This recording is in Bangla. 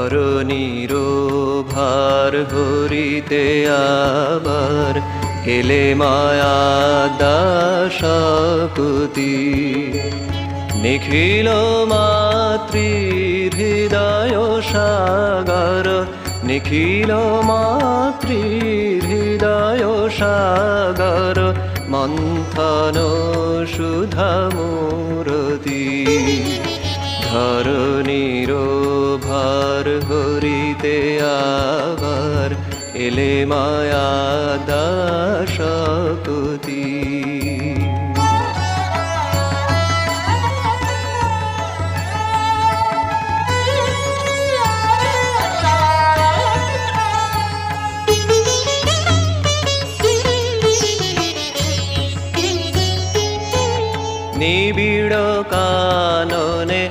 ধরণীর ভার হরিতে আবার এলে মায়া দাশকুতি নিখিল মাতৃর হৃদয় সাগর নিখিল মাতৃর হৃদয় সাগর মন্থন সুধা মূরতি ধরণীর ভার হরিতে আবার এলে মায়া দাশকুতি নিবিড় কাননে